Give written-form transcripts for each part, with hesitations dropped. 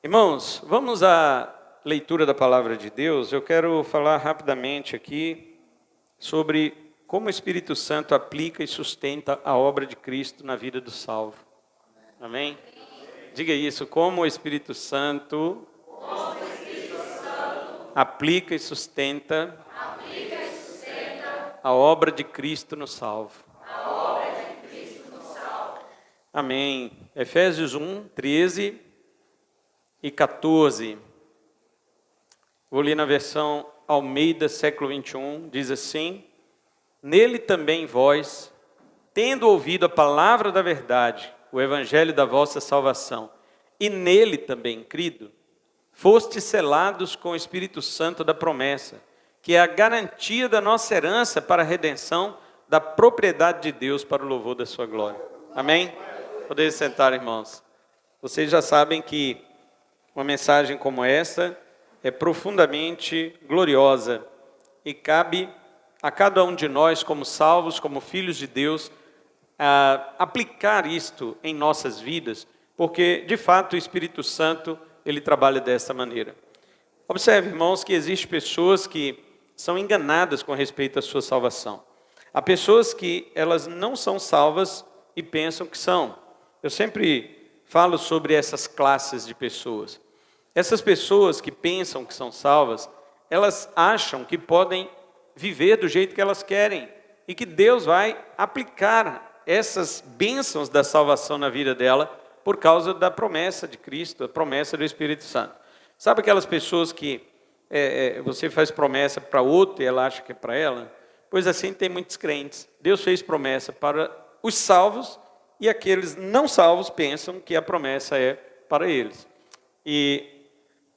Irmãos, vamos à leitura da palavra de Deus. Eu quero falar rapidamente aqui sobre como o Espírito Santo aplica e sustenta a obra de Cristo na vida do salvo. Amém? Diga isso, como o Espírito Santo aplica e sustenta a obra de Cristo no salvo. Amém. Efésios 1, 13 e 14. Vou ler na versão Almeida, século 21, diz assim: Nele também vós, tendo ouvido a palavra da verdade, o evangelho da vossa salvação, e nele também crido, fostes selados com o Espírito Santo da promessa, que é a garantia da nossa herança para a redenção da propriedade de Deus para o louvor da sua glória. Amém? Podem sentar, irmãos. Vocês já sabem que uma mensagem como essa é profundamente gloriosa e cabe a cada um de nós, como salvos, como filhos de Deus, aplicar isto em nossas vidas, porque, de fato, o Espírito Santo, ele trabalha dessa maneira. Observe, irmãos, que existem pessoas que são enganadas com respeito à sua salvação. Há pessoas que elas não são salvas e pensam que são. Eu sempre falo sobre essas classes de pessoas. Essas pessoas que pensam que são salvas, elas acham que podem viver do jeito que elas querem e que Deus vai aplicar essas bênçãos da salvação na vida dela por causa da promessa de Cristo, a promessa do Espírito Santo. Sabe aquelas pessoas que você faz promessa para outro e ela acha que é para ela? Pois assim tem muitos crentes. Deus fez promessa para os salvos e aqueles não salvos pensam que a promessa é para eles. E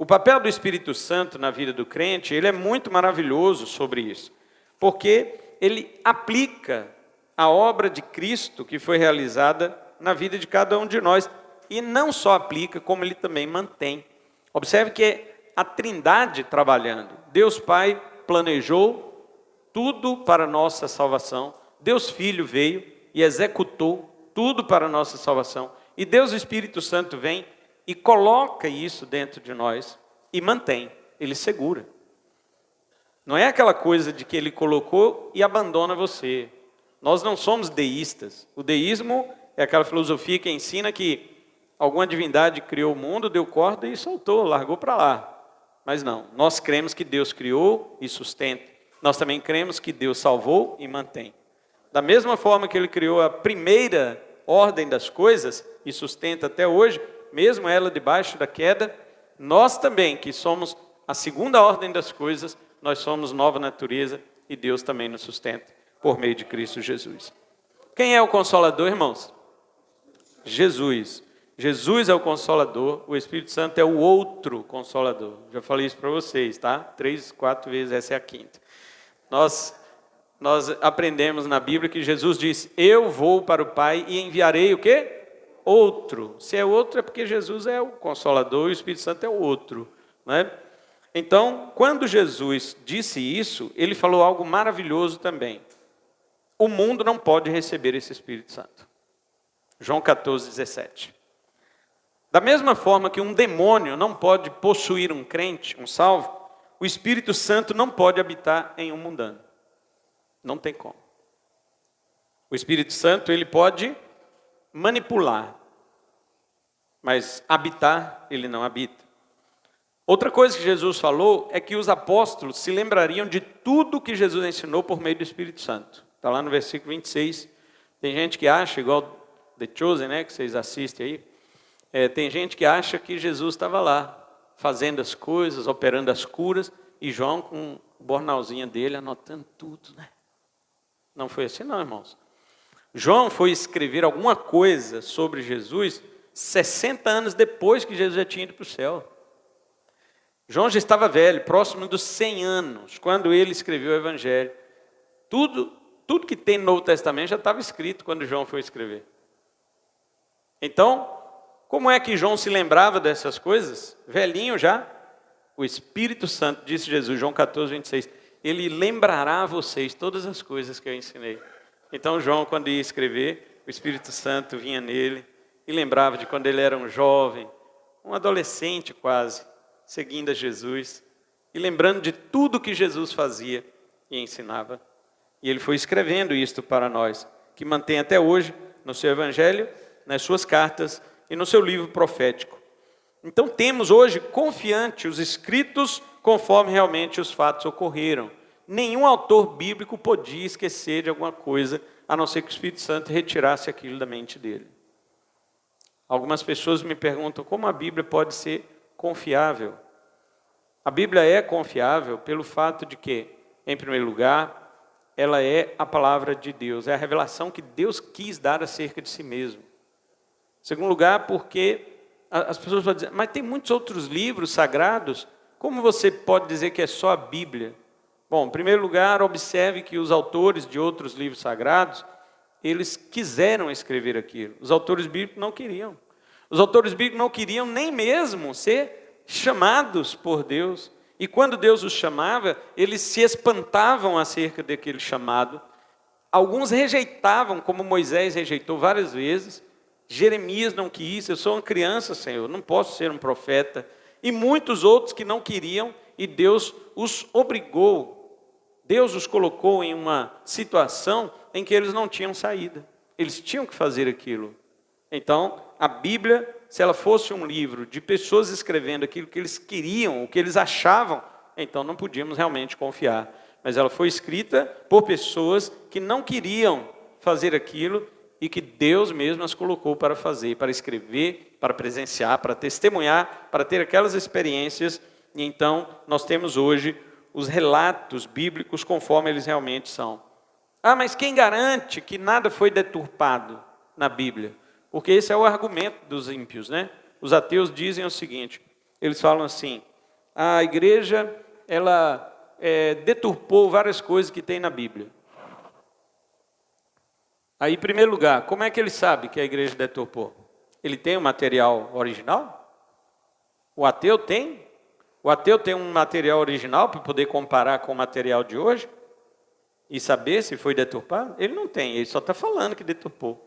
o papel do Espírito Santo na vida do crente, ele é muito maravilhoso sobre isso, porque ele aplica a obra de Cristo que foi realizada na vida de cada um de nós, e não só aplica, como ele também mantém. Observe que é a Trindade trabalhando. Deus Pai planejou tudo para a nossa salvação, Deus Filho veio e executou tudo para a nossa salvação, e Deus Espírito Santo vem e coloca isso dentro de nós e mantém, ele segura. Não é aquela coisa de que ele colocou e abandona você. Nós não somos deístas. O deísmo é aquela filosofia que ensina que alguma divindade criou o mundo, deu corda e soltou, largou para lá. Mas não, nós cremos que Deus criou e sustenta. Nós também cremos que Deus salvou e mantém. Da mesma forma que ele criou a primeira ordem das coisas e sustenta até hoje, mesmo ela debaixo da queda, nós também, que somos a segunda ordem das coisas, nós somos nova natureza e Deus também nos sustenta por meio de Cristo Jesus. Quem é o Consolador, irmãos? Jesus. Jesus é o Consolador, o Espírito Santo é o outro Consolador. Já falei isso para vocês, tá? 3, 4 vezes, essa é a quinta. Nós aprendemos na Bíblia que Jesus disse: eu vou para o Pai e enviarei o quê? Outro. Se é outro é porque Jesus é o Consolador e o Espírito Santo é o outro, né? Então, quando Jesus disse isso, ele falou algo maravilhoso também. O mundo não pode receber esse Espírito Santo. João 14, 17. Da mesma forma que um demônio não pode possuir um crente, um salvo, o Espírito Santo não pode habitar em um mundano. Não tem como. O Espírito Santo, ele pode manipular, mas habitar, ele não habita. Outra coisa que Jesus falou é que os apóstolos se lembrariam de tudo que Jesus ensinou por meio do Espírito Santo. Está lá no versículo 26. Tem gente que acha, igual The Chosen, né, que vocês assistem aí, tem gente que acha que Jesus estava lá, fazendo as coisas, operando as curas, e João com o bornalzinho dele, anotando tudo, né? Não foi assim não, irmãos. João foi escrever alguma coisa sobre Jesus 60 anos depois que Jesus já tinha ido para o céu. João já estava velho, próximo dos 100 anos, quando ele escreveu o Evangelho. Tudo que tem no Novo Testamento já estava escrito quando João foi escrever. Então, como é que João se lembrava dessas coisas? Velhinho já. O Espírito Santo, disse Jesus, João 14, 26, ele lembrará a vocês todas as coisas que eu ensinei. Então, João, quando ia escrever, o Espírito Santo vinha nele e lembrava de quando ele era um jovem, um adolescente quase, seguindo a Jesus e lembrando de tudo que Jesus fazia e ensinava. E ele foi escrevendo isto para nós, que mantém até hoje no seu evangelho, nas suas cartas e no seu livro profético. Então temos hoje confiante os escritos conforme realmente os fatos ocorreram. Nenhum autor bíblico podia esquecer de alguma coisa, a não ser que o Espírito Santo retirasse aquilo da mente dele. Algumas pessoas me perguntam como a Bíblia pode ser confiável. A Bíblia é confiável pelo fato de que, em primeiro lugar, ela é a palavra de Deus, é a revelação que Deus quis dar acerca de si mesmo. Em segundo lugar, porque as pessoas vão dizer, mas tem muitos outros livros sagrados, como você pode dizer que é só a Bíblia? Bom, em primeiro lugar, observe que os autores de outros livros sagrados, eles quiseram escrever aquilo. Os autores bíblicos não queriam. Os autores bíblicos não queriam nem mesmo ser chamados por Deus. E quando Deus os chamava, eles se espantavam acerca daquele chamado. Alguns rejeitavam, como Moisés rejeitou várias vezes. Jeremias não quis, eu sou uma criança, Senhor, não posso ser um profeta. E muitos outros que não queriam, e Deus os obrigou. Deus os colocou em uma situação em que eles não tinham saída. Eles tinham que fazer aquilo. Então, a Bíblia, se ela fosse um livro de pessoas escrevendo aquilo que eles queriam, o que eles achavam, então não podíamos realmente confiar. Mas ela foi escrita por pessoas que não queriam fazer aquilo e que Deus mesmo as colocou para fazer, para escrever, para presenciar, para testemunhar, para ter aquelas experiências. E então, nós temos hoje os relatos bíblicos conforme eles realmente são. Ah, mas quem garante que nada foi deturpado na Bíblia? Porque esse é o argumento dos ímpios, né? Os ateus dizem o seguinte, eles falam assim, a igreja, ela deturpou várias coisas que tem na Bíblia. Aí, em primeiro lugar, como é que ele sabe que a igreja deturpou? Ele tem o material original? O ateu tem? O ateu tem um material original para poder comparar com o material de hoje? E saber se foi deturpado? Ele não tem, ele só está falando que deturpou.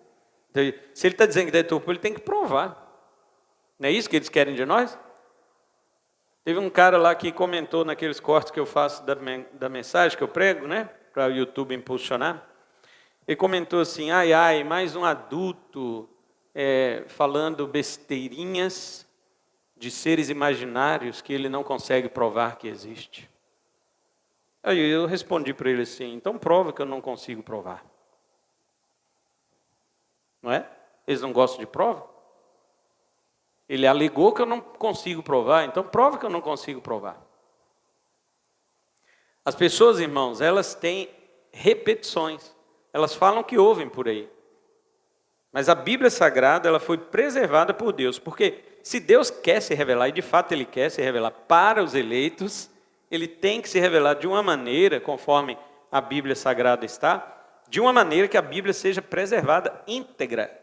Se ele está dizendo que deturpou, ele tem que provar. Não é isso que eles querem de nós? Teve um cara lá que comentou naqueles cortes que eu faço da mensagem que eu prego, né? Para o YouTube impulsionar. Ele comentou assim, ai, mais um adulto falando besteirinhas de seres imaginários que ele não consegue provar que existe. Aí eu respondi para ele assim, então prova que eu não consigo provar. Não é? Eles não gostam de prova? Ele alegou que eu não consigo provar, então prova que eu não consigo provar. As pessoas, irmãos, elas têm repetições. Elas falam que ouvem por aí. Mas a Bíblia Sagrada, ela foi preservada por Deus. Porque se Deus quer se revelar, e de fato Ele quer se revelar para os eleitos, Ele tem que se revelar de uma maneira, conforme a Bíblia Sagrada está, de uma maneira que a Bíblia seja preservada íntegra.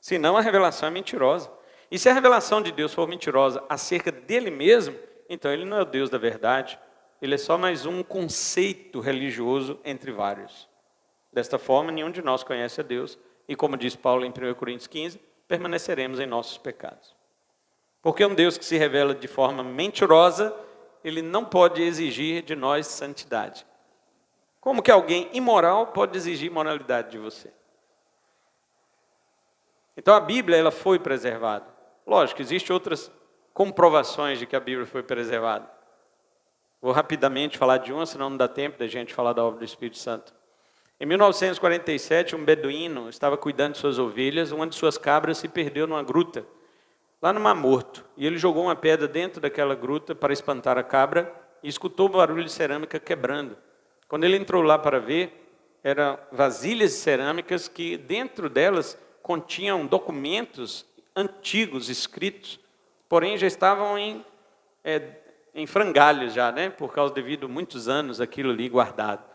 Senão a revelação é mentirosa. E se a revelação de Deus for mentirosa acerca dele mesmo, então ele não é o Deus da verdade. Ele é só mais um conceito religioso entre vários. Desta forma, nenhum de nós conhece a Deus. E como diz Paulo em 1 Coríntios 15, permaneceremos em nossos pecados. Porque um Deus que se revela de forma mentirosa, ele não pode exigir de nós santidade. Como que alguém imoral pode exigir moralidade de você? Então a Bíblia, ela foi preservada. Lógico, existem outras comprovações de que a Bíblia foi preservada. Vou rapidamente falar de uma, senão não dá tempo da gente falar da obra do Espírito Santo. Em 1947, um beduíno estava cuidando de suas ovelhas, uma de suas cabras se perdeu numa gruta, lá no Mar Morto. E ele jogou uma pedra dentro daquela gruta para espantar a cabra e escutou o barulho de cerâmica quebrando. Quando ele entrou lá para ver, eram vasilhas de cerâmicas que dentro delas continham documentos antigos escritos, porém já estavam em frangalhos já, né? Por causa devido a muitos anos aquilo ali guardado.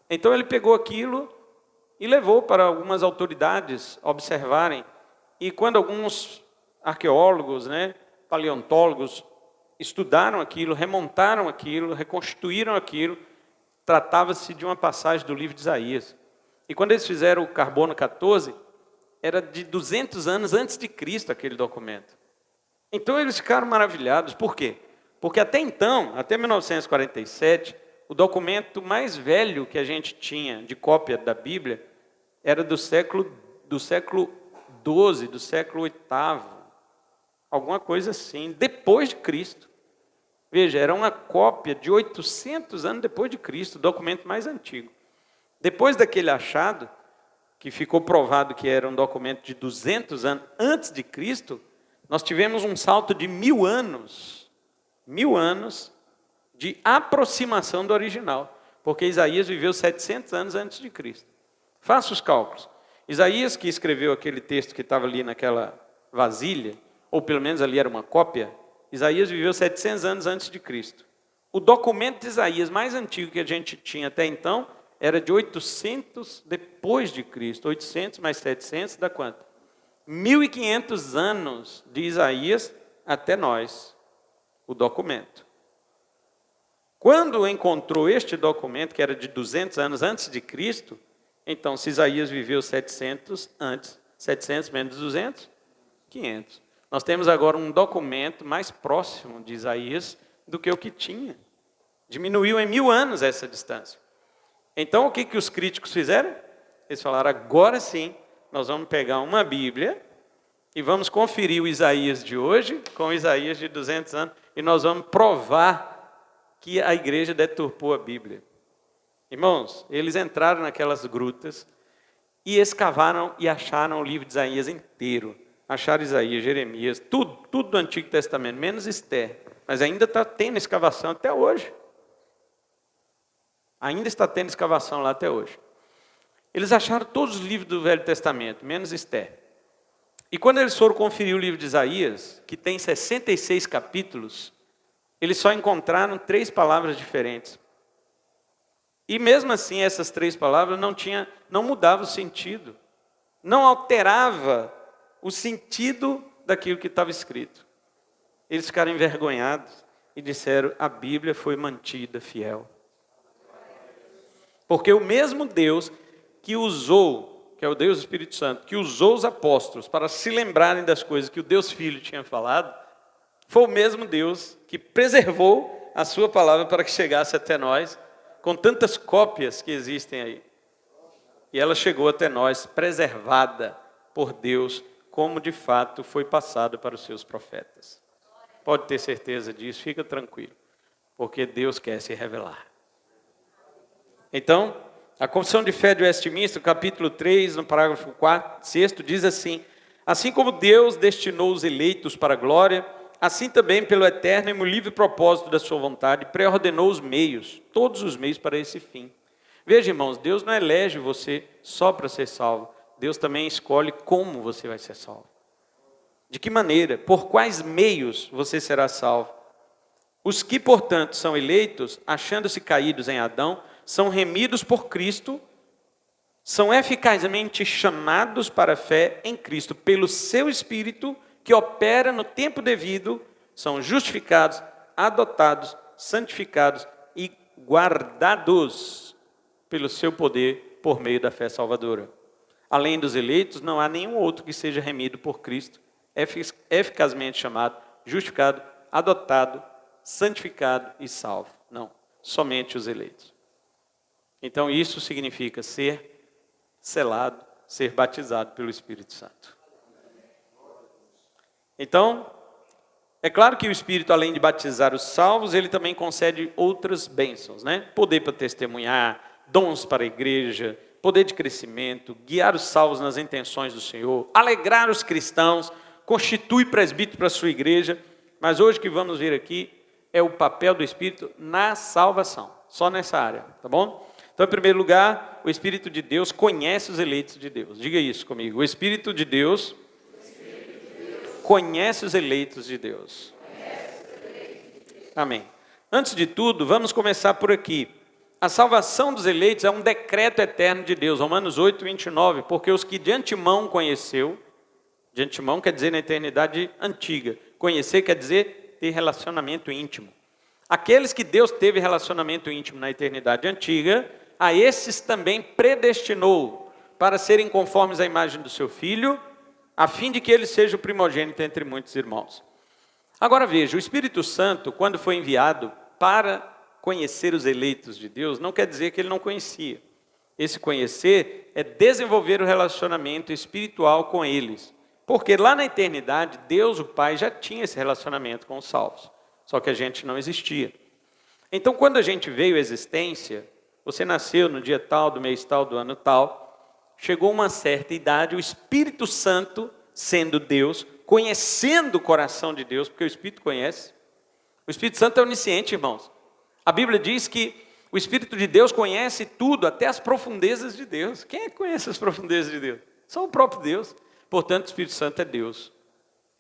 Então ele pegou aquilo e levou para algumas autoridades observarem. E quando alguns arqueólogos, né, paleontólogos, estudaram aquilo, remontaram aquilo, reconstruíram aquilo, tratava-se de uma passagem do livro de Isaías. E quando eles fizeram o Carbono 14, era de 200 anos antes de Cristo aquele documento. Então eles ficaram maravilhados. Por quê? Porque até então, até 1947, o documento mais velho que a gente tinha de cópia da Bíblia era do século XII, do século VIII, alguma coisa assim, depois de Cristo. Veja, era uma cópia de 800 anos depois de Cristo, o documento mais antigo. Depois daquele achado, que ficou provado que era um documento de 200 anos antes de Cristo, nós tivemos um salto de 1000 anos de aproximação do original, porque Isaías viveu 700 anos antes de Cristo. Faça os cálculos. Isaías, que escreveu aquele texto que estava ali naquela vasilha, ou pelo menos ali era uma cópia, Isaías viveu 700 anos antes de Cristo. O documento de Isaías mais antigo que a gente tinha até então era de 800 depois de Cristo. 800 mais 700 dá quanto? 1500 anos de Isaías até nós, o documento. Quando encontrou este documento, que era de 200 anos antes de Cristo, então se Isaías viveu 700 antes, 700 menos 200, 500. Nós temos agora um documento mais próximo de Isaías do que o que tinha. Diminuiu em 1000 anos essa distância. Então o que os críticos fizeram? Eles falaram, agora sim, nós vamos pegar uma Bíblia e vamos conferir o Isaías de hoje com o Isaías de 200 anos e nós vamos provar que a igreja deturpou a Bíblia. Irmãos, eles entraram naquelas grutas e escavaram e acharam o livro de Isaías inteiro. Acharam Isaías, Jeremias, tudo do Antigo Testamento, menos Esther. Mas ainda está tendo escavação até hoje. Ainda está tendo escavação lá até hoje. Eles acharam todos os livros do Velho Testamento, menos Esther. E quando eles foram conferir o livro de Isaías, que tem 66 capítulos, eles só encontraram 3 palavras diferentes. E mesmo assim, essas 3 palavras não mudavam o sentido. Não alterava o sentido daquilo que estava escrito. Eles ficaram envergonhados e disseram, a Bíblia foi mantida fiel. Porque o mesmo Deus que usou, que é o Deus Espírito Santo, que usou os apóstolos para se lembrarem das coisas que o Deus Filho tinha falado, foi o mesmo Deus que preservou a sua palavra para que chegasse até nós, com tantas cópias que existem aí. E ela chegou até nós, preservada por Deus, como de fato foi passado para os seus profetas. Pode ter certeza disso, fica tranquilo, porque Deus quer se revelar. Então, a Confissão de Fé de Westminster, capítulo 3, no parágrafo 6, diz assim, assim como Deus destinou os eleitos para a glória, assim também pelo eterno e livre propósito da sua vontade, pré-ordenou os meios, todos os meios para esse fim. Veja, irmãos, Deus não elege você só para ser salvo, Deus também escolhe como você vai ser salvo. De que maneira, por quais meios você será salvo? Os que, portanto, são eleitos, achando-se caídos em Adão, são remidos por Cristo, são eficazmente chamados para a fé em Cristo, pelo seu Espírito, que opera no tempo devido, são justificados, adotados, santificados e guardados pelo seu poder, por meio da fé salvadora. Além dos eleitos, não há nenhum outro que seja remido por Cristo, eficazmente chamado, justificado, adotado, santificado e salvo. Não, somente os eleitos. Então isso significa ser selado, ser batizado pelo Espírito Santo. Então, é claro que o Espírito, além de batizar os salvos, ele também concede outras bênçãos, né? Poder para testemunhar, dons para a igreja, poder de crescimento, guiar os salvos nas intenções do Senhor, alegrar os cristãos, constitui presbítero para a sua igreja. Mas hoje que vamos ver aqui é o papel do Espírito na salvação, só nessa área, tá bom? Então, em primeiro lugar, o Espírito de Deus conhece os eleitos de Deus. Diga isso comigo. O Espírito de Deus conhece os eleitos de Deus. Amém. Antes de tudo, vamos começar por aqui. A salvação dos eleitos é um decreto eterno de Deus. Romanos 8, 29. Porque os que de antemão conheceu, de antemão quer dizer na eternidade antiga. Conhecer quer dizer ter relacionamento íntimo. Aqueles que Deus teve relacionamento íntimo na eternidade antiga, a esses também predestinou para serem conformes à imagem do seu Filho, a fim de que ele seja o primogênito entre muitos irmãos. Agora veja, o Espírito Santo, quando foi enviado para conhecer os eleitos de Deus, não quer dizer que ele não conhecia. Esse conhecer é desenvolver o relacionamento espiritual com eles. Porque lá na eternidade, Deus, o Pai, já tinha esse relacionamento com os salvos. Só que a gente não existia. Então, quando a gente veio à existência, você nasceu no dia tal, do mês tal, do ano tal, chegou uma certa idade, o Espírito Santo, sendo Deus, conhecendo o coração de Deus, porque o Espírito conhece. O Espírito Santo é onisciente, irmãos. A Bíblia diz que o Espírito de Deus conhece tudo, até as profundezas de Deus. Quem é que conhece as profundezas de Deus? Só o próprio Deus. Portanto, o Espírito Santo é Deus.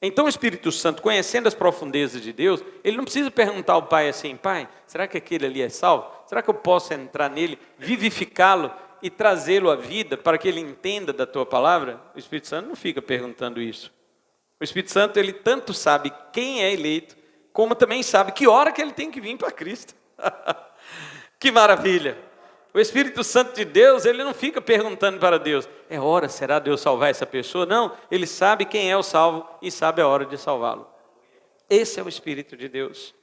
Então, o Espírito Santo, conhecendo as profundezas de Deus, ele não precisa perguntar ao Pai assim: Pai, será que aquele ali é salvo? Será que eu posso entrar nele, vivificá-lo e trazê-lo à vida para que ele entenda da tua palavra? O Espírito Santo não fica perguntando isso. O Espírito Santo, ele tanto sabe quem é eleito, como também sabe que hora que ele tem que vir para Cristo. Que maravilha! O Espírito Santo de Deus, ele não fica perguntando para Deus: é hora, será Deus salvar essa pessoa? Não, ele sabe quem é o salvo e sabe a hora de salvá-lo. Esse é o Espírito de Deus.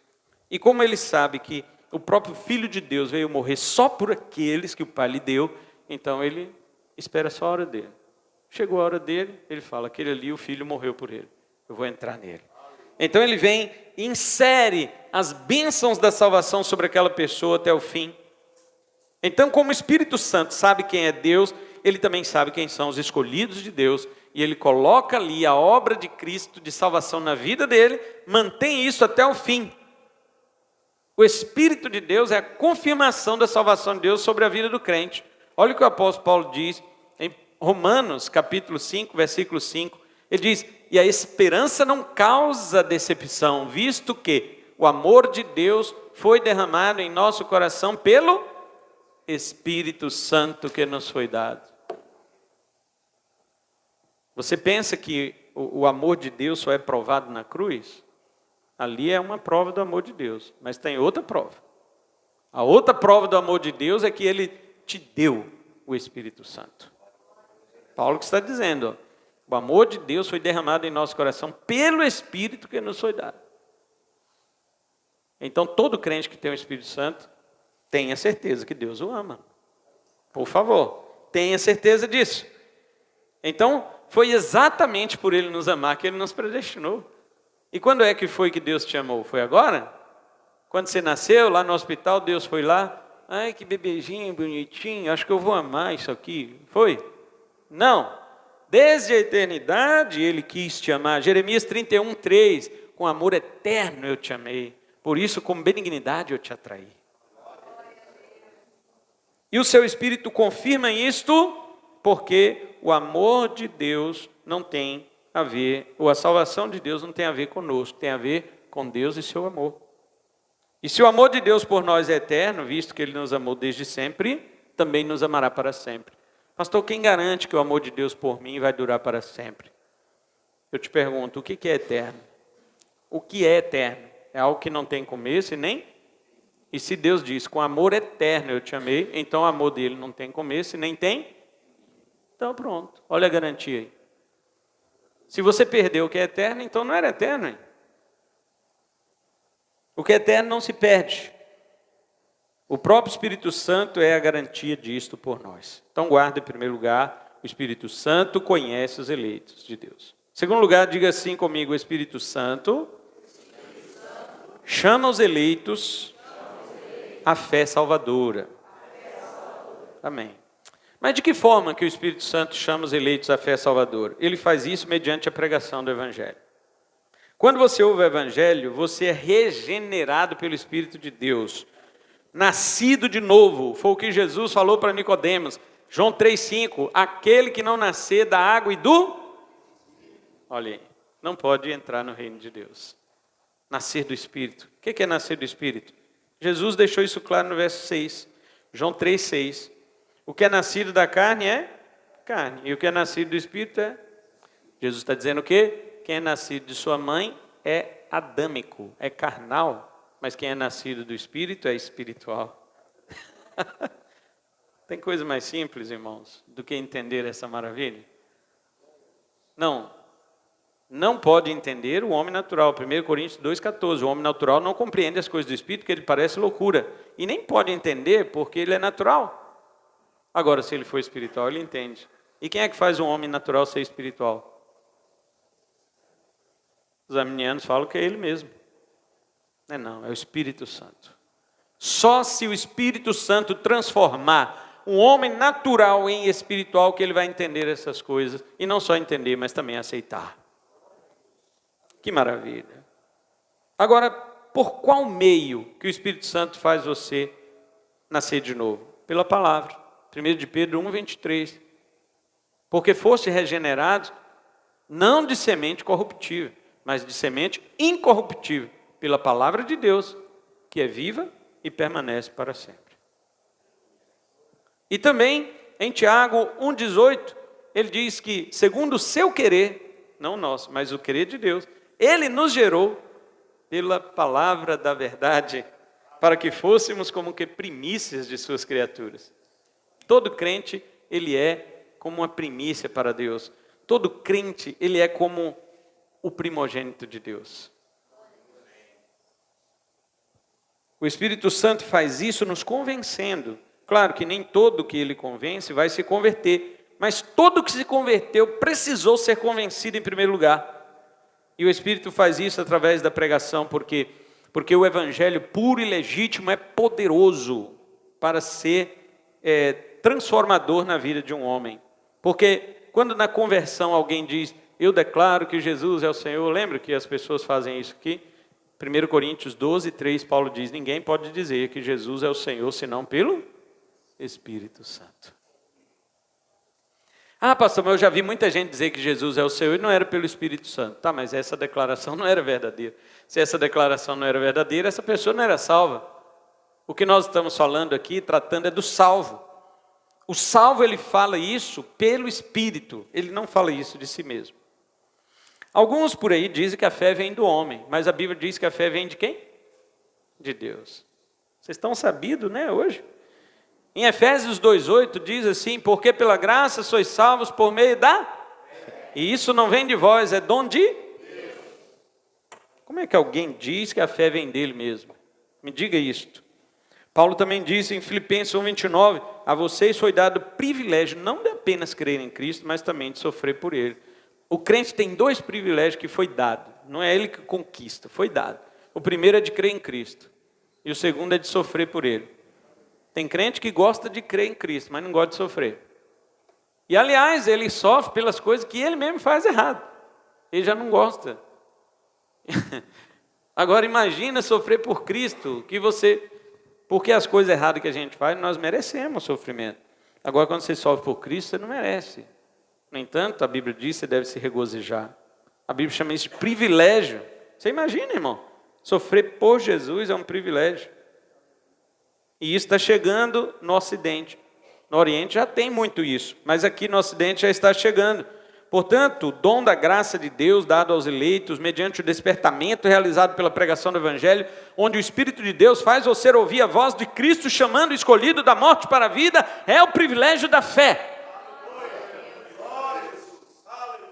E como ele sabe que o próprio Filho de Deus veio morrer só por aqueles que o Pai lhe deu, então ele espera só a hora dele. Chegou a hora dele, ele fala: aquele ali, o Filho morreu por ele, eu vou entrar nele. Então ele vem e insere as bênçãos da salvação sobre aquela pessoa até o fim. Então, como o Espírito Santo sabe quem é Deus, ele também sabe quem são os escolhidos de Deus, e ele coloca ali a obra de Cristo de salvação na vida dele, mantém isso até o fim. O Espírito de Deus é a confirmação da salvação de Deus sobre a vida do crente. Olha o que o apóstolo Paulo diz em Romanos, capítulo 5, versículo 5. Ele diz: e a esperança não causa decepção, visto que o amor de Deus foi derramado em nosso coração pelo Espírito Santo que nos foi dado. Você pensa que o amor de Deus só é provado na cruz? Ali é uma prova do amor de Deus, mas tem outra prova. A outra prova do amor de Deus é que Ele te deu o Espírito Santo. Paulo que está dizendo, ó, o amor de Deus foi derramado em nosso coração pelo Espírito que nos foi dado. Então todo crente que tem o Espírito Santo, tenha certeza que Deus o ama. Por favor, tenha certeza disso. Então, foi exatamente por Ele nos amar que Ele nos predestinou. E quando é que foi que Deus te amou? Foi agora? Quando você nasceu lá no hospital, Deus foi lá. Ai, que bebezinho bonitinho, acho que eu vou amar isso aqui. Foi? Não. Desde a eternidade Ele quis te amar. Jeremias 31, 3. Com amor eterno eu te amei. Por isso, com benignidade eu te atraí. E o seu Espírito confirma isto, porque o amor de Deus não tem a ver, ou a salvação de Deus não tem a ver conosco, tem a ver com Deus e seu amor. E se o amor de Deus por nós é eterno, visto que Ele nos amou desde sempre, também nos amará para sempre. Pastor, quem garante que o amor de Deus por mim vai durar para sempre? Eu te pergunto, o que é eterno? O que é eterno? É algo que não tem começo e nem... E se Deus diz, com amor eterno eu te amei, então o amor dele não tem começo e nem tem? Então pronto, olha a garantia aí. Se você perdeu o que é eterno, então não era eterno, hein? O que é eterno não se perde. O próprio Espírito Santo é a garantia disto por nós. Então guarda em primeiro lugar, o Espírito Santo conhece os eleitos de Deus. Em segundo lugar, diga assim comigo, o Espírito Santo chama os eleitos a fé salvadora. Amém. Mas de que forma que o Espírito Santo chama os eleitos à fé salvadora? Ele faz isso mediante a pregação do Evangelho. Quando você ouve o Evangelho, você é regenerado pelo Espírito de Deus. Nascido de novo. Foi o que Jesus falou para Nicodemos. João 3,5. Aquele que não nascer da água e do... Olha aí, não pode entrar no reino de Deus. Nascer do Espírito. O que é nascer do Espírito? Jesus deixou isso claro no verso 6. João 3,6. O que é nascido da carne é carne. E o que é nascido do Espírito é... Jesus está dizendo o quê? Quem é nascido de sua mãe é adâmico, é carnal. Mas quem é nascido do Espírito é espiritual. Tem coisa mais simples, irmãos, do que entender essa maravilha? Não. não pode entender o homem natural. 1 Coríntios 2,14. O homem natural não compreende as coisas do Espírito, que ele parece loucura. E nem pode entender porque ele é natural. Agora, se ele for espiritual, ele entende. E quem é que faz um homem natural ser espiritual? Os arminianos falam que é ele mesmo. Não, é o Espírito Santo. Só se o Espírito Santo transformar um homem natural em espiritual que ele vai entender essas coisas. E não só entender, mas também aceitar. Que maravilha. Agora, por qual meio que o Espírito Santo faz você nascer de novo? Pela palavra. 1 de Pedro 1,23. Porque foste regenerados, não de semente corruptível, mas de semente incorruptível, pela palavra de Deus, que é viva e permanece para sempre. E também, em Tiago 1,18, ele diz que, segundo o seu querer, não o nosso, mas o querer de Deus, ele nos gerou pela palavra da verdade, para que fôssemos como que primícias de suas criaturas. Todo crente, ele é como uma primícia para Deus. Todo crente, ele é como o primogênito de Deus. O Espírito Santo faz isso nos convencendo. Claro que nem todo que ele convence vai se converter, mas todo que se converteu precisou ser convencido em primeiro lugar. E o Espírito faz isso através da pregação, porque o Evangelho puro e legítimo é poderoso para ser transformador na vida de um homem. Porque quando na conversão alguém diz, eu declaro que Jesus é o Senhor, lembra que as pessoas fazem isso aqui? 1 Coríntios 12:3, Paulo diz, ninguém pode dizer que Jesus é o Senhor, senão pelo Espírito Santo. Ah, pastor, mas eu já vi muita gente dizer que Jesus é o Senhor e não era pelo Espírito Santo. Tá, mas essa declaração não era verdadeira. Se essa declaração não era verdadeira, essa pessoa não era salva. O que nós estamos falando aqui, tratando, é do salvo. O salvo, ele fala isso pelo Espírito, ele não fala isso de si mesmo. Alguns por aí dizem que a fé vem do homem, mas a Bíblia diz que a fé vem de quem? De Deus. Vocês estão sabidos, né, hoje? Em Efésios 2,8 diz assim, porque pela graça sois salvos por meio da fé. E isso não vem de vós, é dom de Deus. Como é que alguém diz que a fé vem dele mesmo? Me diga isto. Paulo também disse em Filipenses 1,29, a vocês foi dado o privilégio, não de apenas crer em Cristo, mas também de sofrer por Ele. O crente tem dois privilégios que foi dado, não é ele que conquista, foi dado. O primeiro é de crer em Cristo, e o segundo é de sofrer por Ele. Tem crente que gosta de crer em Cristo, mas não gosta de sofrer. E aliás, ele sofre pelas coisas que ele mesmo faz errado. Ele já não gosta. Agora imagina sofrer por Cristo, porque as coisas erradas que a gente faz, nós merecemos sofrimento. Agora quando você sofre por Cristo, você não merece. No entanto, a Bíblia diz que você deve se regozijar. A Bíblia chama isso de privilégio. Você imagina, irmão? Sofrer por Jesus é um privilégio. E isso está chegando no Ocidente. No Oriente já tem muito isso, mas aqui no Ocidente já está chegando. Portanto, o dom da graça de Deus dado aos eleitos, mediante o despertamento realizado pela pregação do Evangelho, onde o Espírito de Deus faz você ouvir a voz de Cristo chamando o escolhido da morte para a vida, é o privilégio da fé.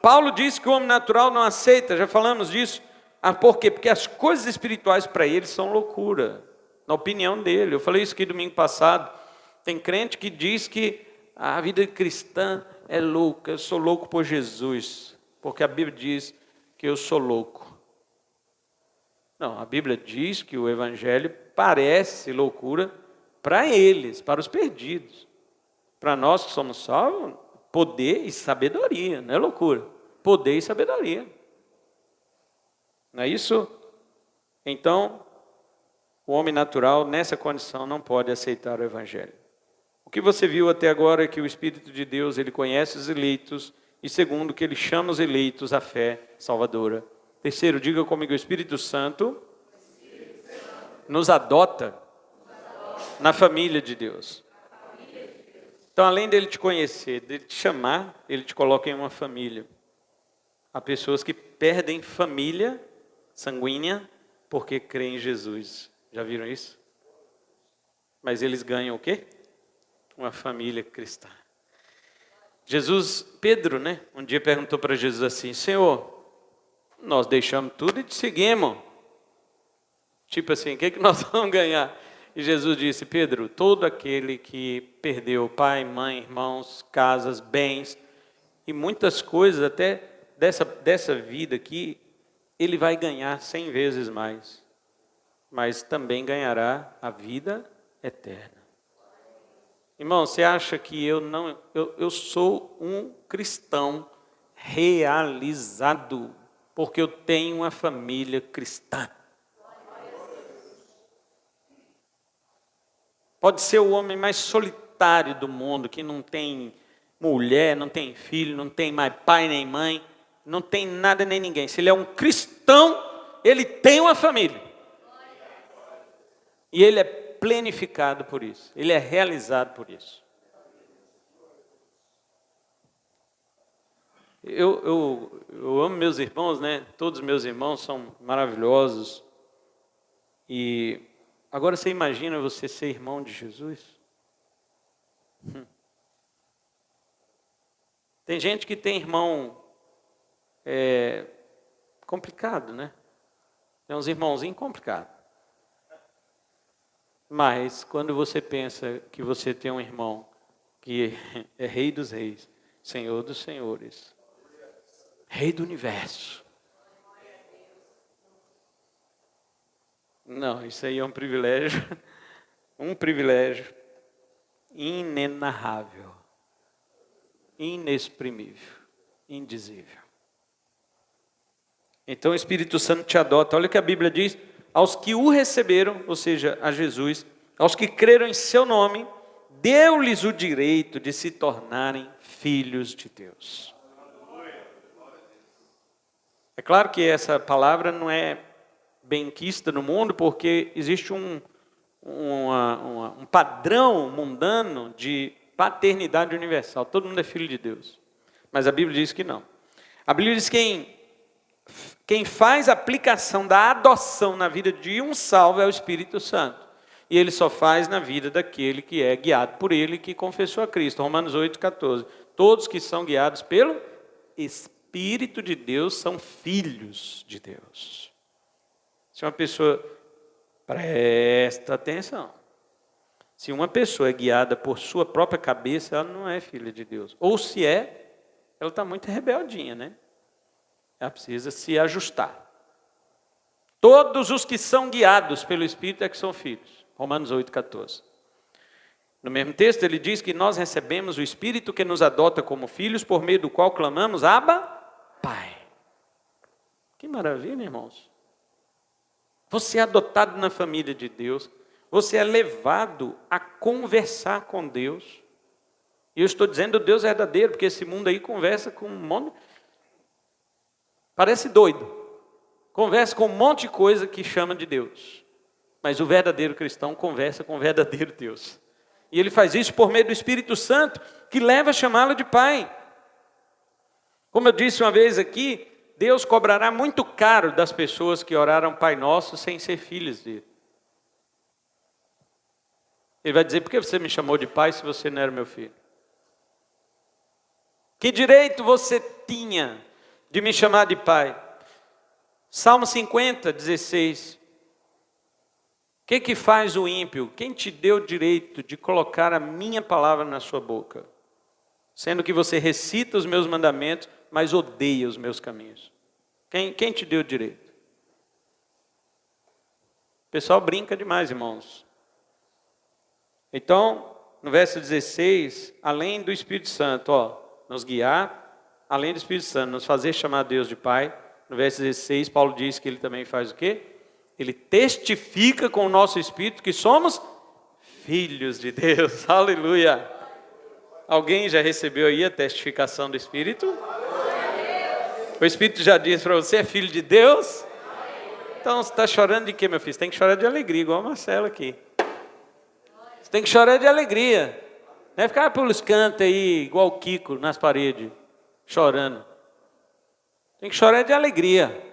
Paulo disse que o homem natural não aceita, já falamos disso. Por quê? Porque as coisas espirituais para ele são loucura, na opinião dele. Eu falei isso aqui domingo passado. Tem crente que diz que a vida cristã é louca, eu sou louco por Jesus, porque a Bíblia diz que eu sou louco. Não, a Bíblia diz que o Evangelho parece loucura para eles, para os perdidos. Para nós que somos salvos, poder e sabedoria, não é loucura. Poder e sabedoria. Não é isso? Então, o homem natural, nessa condição, não pode aceitar o Evangelho. O que você viu até agora é que o Espírito de Deus, ele conhece os eleitos, e segundo, que ele chama os eleitos à fé salvadora. Terceiro, diga comigo, o Espírito Santo nos adota na família de Deus. Então, além dele te conhecer, dele te chamar, ele te coloca em uma família. Há pessoas que perdem família sanguínea porque creem em Jesus. Já viram isso? Mas eles ganham o quê? Uma família cristã. Pedro, um dia perguntou para Jesus assim, Senhor, nós deixamos tudo e te seguimos. Tipo assim, o que nós vamos ganhar? E Jesus disse, Pedro, todo aquele que perdeu pai, mãe, irmãos, casas, bens e muitas coisas até dessa vida aqui, ele vai ganhar 100 vezes mais, mas também ganhará a vida eterna. Irmão, você acha que eu sou um cristão realizado, porque eu tenho uma família cristã. Pode ser o homem mais solitário do mundo, que não tem mulher, não tem filho, não tem mais pai nem mãe, não tem nada nem ninguém. Se ele é um cristão, ele tem uma família. E ele é planificado por isso, ele é realizado por isso. Eu amo meus irmãos, né? Todos os meus irmãos são maravilhosos. E agora você imagina você ser irmão de Jesus? Tem gente que tem irmão complicado, né? Tem uns irmãozinhos complicados. Mas quando você pensa que você tem um irmão que é Rei dos Reis, Senhor dos Senhores, Rei do Universo. Não, isso aí é um privilégio inenarrável, inexprimível, indizível. Então o Espírito Santo te adota. Olha o que a Bíblia diz: aos que o receberam, ou seja, a Jesus, aos que creram em seu nome, deu-lhes o direito de se tornarem filhos de Deus. É claro que essa palavra não é benquista no mundo, porque existe um padrão mundano de paternidade universal. Todo mundo é filho de Deus. Mas a Bíblia diz que não. A Bíblia diz que quem faz a aplicação da adoção na vida de um salvo é o Espírito Santo. E ele só faz na vida daquele que é guiado por ele, que confessou a Cristo. Romanos 8,14. Todos que são guiados pelo Espírito de Deus são filhos de Deus. Se uma pessoa, presta atenção, se uma pessoa é guiada por sua própria cabeça, ela não é filha de Deus. Ou se é, ela está muito rebeldinha, né? Ela precisa se ajustar. Todos os que são guiados pelo Espírito é que são filhos. Romanos 8,14. No mesmo texto ele diz que nós recebemos o Espírito que nos adota como filhos, por meio do qual clamamos, Abba, Pai. Que maravilha, irmãos. Você é adotado na família de Deus. Você é levado a conversar com Deus. E eu estou dizendo Deus verdadeiro, porque esse mundo aí conversa com um monte... Parece doido. Conversa com um monte de coisa que chama de Deus. Mas o verdadeiro cristão conversa com o verdadeiro Deus. E ele faz isso por meio do Espírito Santo, que leva a chamá-lo de Pai. Como eu disse uma vez aqui, Deus cobrará muito caro das pessoas que oraram Pai Nosso sem ser filhos dele. Ele vai dizer, por que você me chamou de pai se você não era meu filho? Que direito você tinha de me chamar de pai? Salmo 50, 16. O que faz o ímpio? Quem te deu o direito de colocar a minha palavra na sua boca? Sendo que você recita os meus mandamentos, mas odeia os meus caminhos. Quem te deu o direito? O pessoal brinca demais, irmãos. Então, no verso 16, além do Espírito Santo, nos guiar, além do Espírito Santo, nos fazer chamar Deus de Pai, no verso 16, Paulo diz que ele também faz o quê? Ele testifica com o nosso Espírito que somos filhos de Deus. Aleluia! Alguém já recebeu aí a testificação do Espírito? O Espírito já disse para você, é filho de Deus? Então, você está chorando de quê, meu filho? Você tem que chorar de alegria, igual a Marcela aqui. Você tem que chorar de alegria. Não é ficar pelos cantos aí, igual o Kiko, nas paredes, chorando. Tem que chorar de alegria.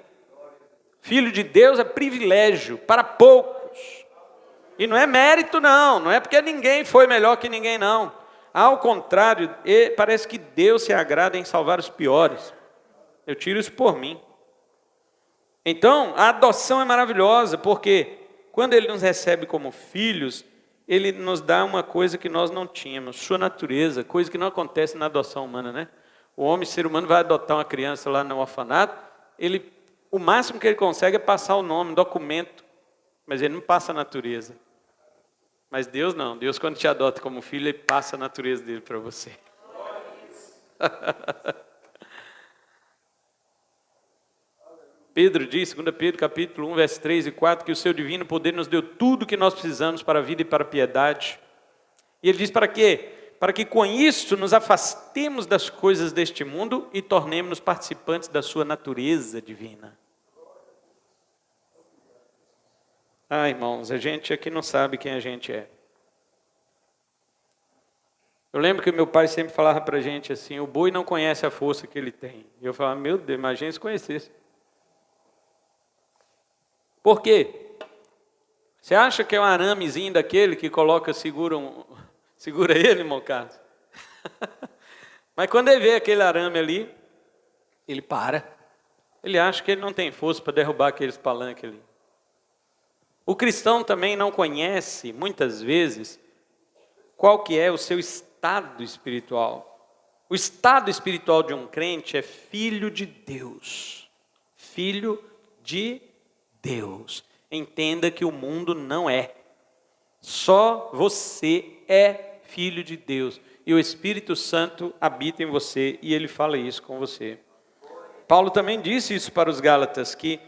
Filho de Deus é privilégio para poucos. E não é mérito, não é porque ninguém foi melhor que ninguém, não. Ao contrário, parece que Deus se agrada em salvar os piores. Eu tiro isso por mim. Então, a adoção é maravilhosa, porque quando Ele nos recebe como filhos, Ele nos dá uma coisa que nós não tínhamos, sua natureza, coisa que não acontece na adoção humana, né? O homem, ser humano, vai adotar uma criança lá no orfanato, o máximo que ele consegue é passar o nome, documento, mas ele não passa a natureza. Mas Deus não, Deus quando te adota como filho, Ele passa a natureza dele para você. Pedro diz, 2 Pedro capítulo 1, versos 3 e 4, que o seu divino poder nos deu tudo o que nós precisamos para a vida e para a piedade. E ele diz para quê? Para que com isso nos afastemos das coisas deste mundo e tornemos-nos participantes da sua natureza divina. Ah, irmãos, a gente aqui não sabe quem a gente é. Eu lembro que meu pai sempre falava para a gente assim, o boi não conhece a força que ele tem. E eu falava, meu Deus, imagina se conhecesse. Por quê? Você acha que é um aramezinho daquele que coloca, segura ele, irmão Carlos? Mas quando ele vê aquele arame ali, ele para. Ele acha que ele não tem força para derrubar aqueles palanques ali. O cristão também não conhece, muitas vezes, qual que é o seu estado espiritual. O estado espiritual de um crente é filho de Deus. Filho de Deus. Entenda que o mundo não é. Só você é filho de Deus. E o Espírito Santo habita em você e Ele fala isso com você. Paulo também disse isso para os Gálatas, que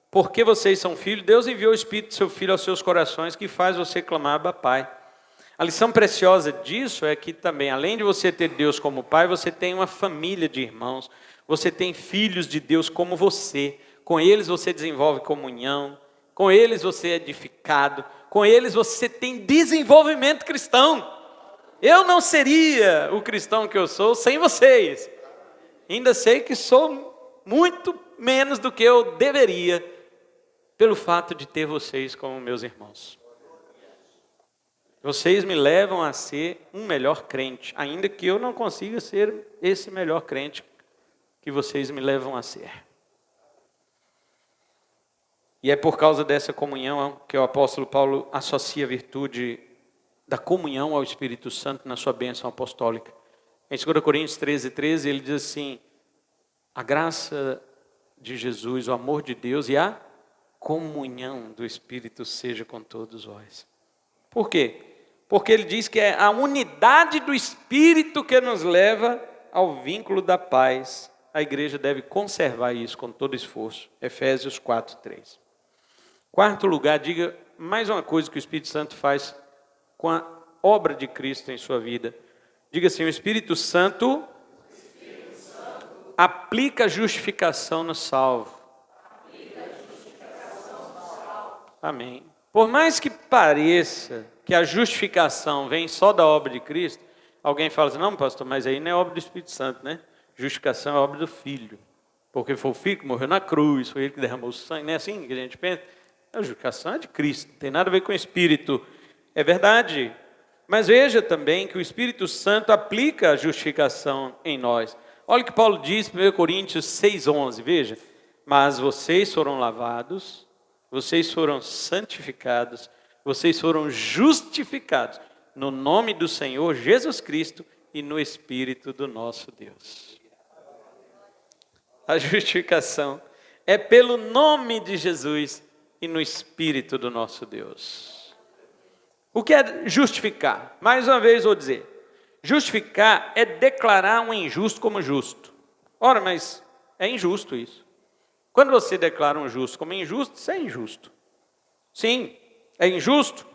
porque vocês são filhos, Deus enviou o Espírito do seu Filho aos seus corações, que faz você clamar Abba, Pai. A lição preciosa disso é que também, além de você ter Deus como Pai, você tem uma família de irmãos, você tem filhos de Deus como você. Com eles você desenvolve comunhão, com eles você é edificado, com eles você tem desenvolvimento cristão. Eu não seria o cristão que eu sou sem vocês. Ainda sei que sou muito menos do que eu deveria, pelo fato de ter vocês como meus irmãos. Vocês me levam a ser um melhor crente, ainda que eu não consiga ser esse melhor crente que vocês me levam a ser. E é por causa dessa comunhão que o apóstolo Paulo associa a virtude da comunhão ao Espírito Santo na sua bênção apostólica. Em 2 Coríntios 13, ele diz assim, a graça de Jesus, o amor de Deus e a comunhão do Espírito seja com todos vós. Por quê? Porque ele diz que é a unidade do Espírito que nos leva ao vínculo da paz. A igreja deve conservar isso com todo esforço. Efésios 4:3. Quarto lugar, diga mais uma coisa que o Espírito Santo faz com a obra de Cristo em sua vida. Diga assim, o Espírito Santo aplica a justificação no salvo. Amém. Por mais que pareça que a justificação vem só da obra de Cristo, alguém fala assim, não pastor, mas aí não é obra do Espírito Santo, né? Justificação é obra do Filho. Porque foi o Filho que morreu na cruz, foi Ele que derramou o sangue, não é assim que a gente pensa? A justificação é de Cristo, não tem nada a ver com o Espírito. É verdade. Mas veja também que o Espírito Santo aplica a justificação em nós. Olha o que Paulo diz em 1 Coríntios 6:11, veja. Mas vocês foram lavados, vocês foram santificados, vocês foram justificados no nome do Senhor Jesus Cristo e no Espírito do nosso Deus. A justificação é pelo nome de Jesus e no Espírito do nosso Deus. O que é justificar? Mais uma vez vou dizer. Justificar é declarar um injusto como justo. Ora, mas é injusto isso. Quando você declara um justo como injusto, isso é injusto. Sim, é injusto.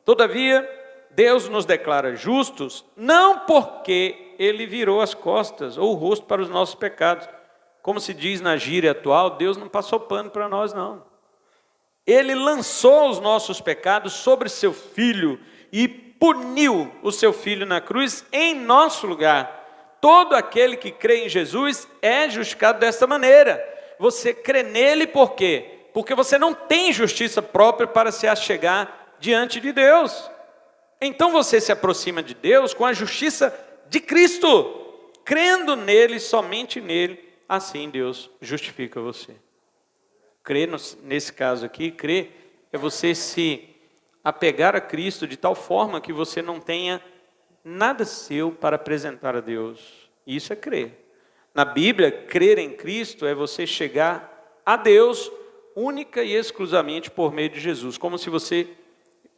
Todavia, Deus nos declara justos, não porque Ele virou as costas ou o rosto para os nossos pecados. Como se diz na gíria atual, Deus não passou pano para nós, não. Ele lançou os nossos pecados sobre seu Filho e puniu o seu Filho na cruz em nosso lugar. Todo aquele que crê em Jesus é justificado desta maneira. Você crê nele por quê? Porque você não tem justiça própria para se achegar diante de Deus. Então você se aproxima de Deus com a justiça de Cristo, crendo nele, somente nele, assim Deus justifica você. Crer, nesse caso aqui, crer é você se apegar a Cristo de tal forma que você não tenha nada seu para apresentar a Deus. Isso é crer. Na Bíblia, crer em Cristo é você chegar a Deus única e exclusivamente por meio de Jesus. Como se você,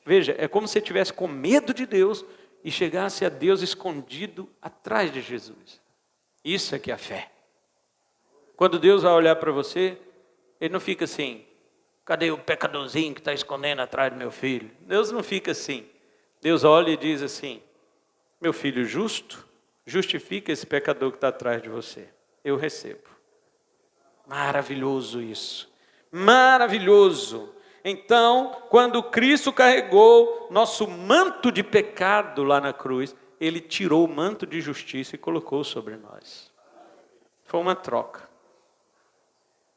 veja, é como se você estivesse com medo de Deus e chegasse a Deus escondido atrás de Jesus. Isso é que é a fé. Quando Deus vai olhar para você, Ele não fica assim, cadê o pecadorzinho que está escondendo atrás do meu filho? Deus não fica assim. Deus olha e diz assim, meu filho justo, justifica esse pecador que está atrás de você. Eu recebo. Maravilhoso isso. Maravilhoso. Então, quando Cristo carregou nosso manto de pecado lá na cruz, Ele tirou o manto de justiça e colocou sobre nós. Foi uma troca.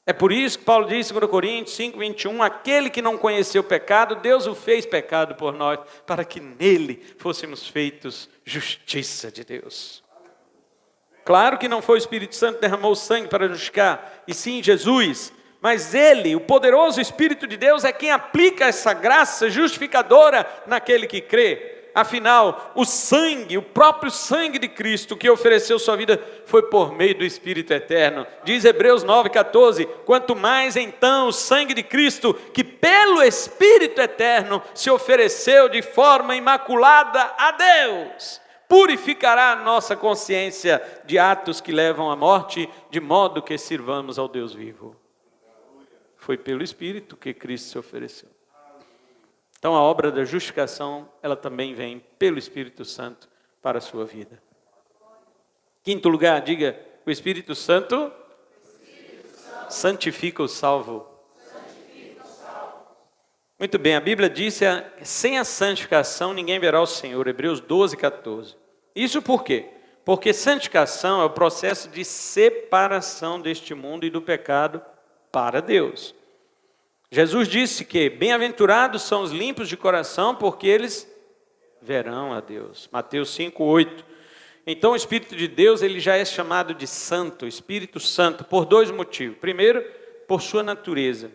É por isso que Paulo diz em 2 Coríntios 5, 21, aquele que não conheceu o pecado, Deus o fez pecado por nós, para que nele fôssemos feitos justiça de Deus. Claro que não foi o Espírito Santo que derramou o sangue para justificar, e sim Jesus. Mas Ele, o poderoso Espírito de Deus, é quem aplica essa graça justificadora naquele que crê. Afinal, o sangue, o próprio sangue de Cristo que ofereceu sua vida foi por meio do Espírito eterno. Diz Hebreus 9,14, quanto mais então o sangue de Cristo, que pelo Espírito eterno se ofereceu de forma imaculada a Deus, purificará a nossa consciência de atos que levam à morte, de modo que sirvamos ao Deus vivo. Foi pelo Espírito que Cristo se ofereceu. Então a obra da justificação, ela também vem pelo Espírito Santo para a sua vida. Quinto lugar, diga, o Espírito Santo santifica o salvo. Muito bem, a Bíblia diz, sem a santificação ninguém verá o Senhor, Hebreus 12, 14. Isso por quê? Porque santificação é o processo de separação deste mundo e do pecado para Deus. Jesus disse que bem-aventurados são os limpos de coração, porque eles verão a Deus. Mateus 5, 8. Então o Espírito de Deus, ele já é chamado de Santo, Espírito Santo, por dois motivos. Primeiro, por sua natureza.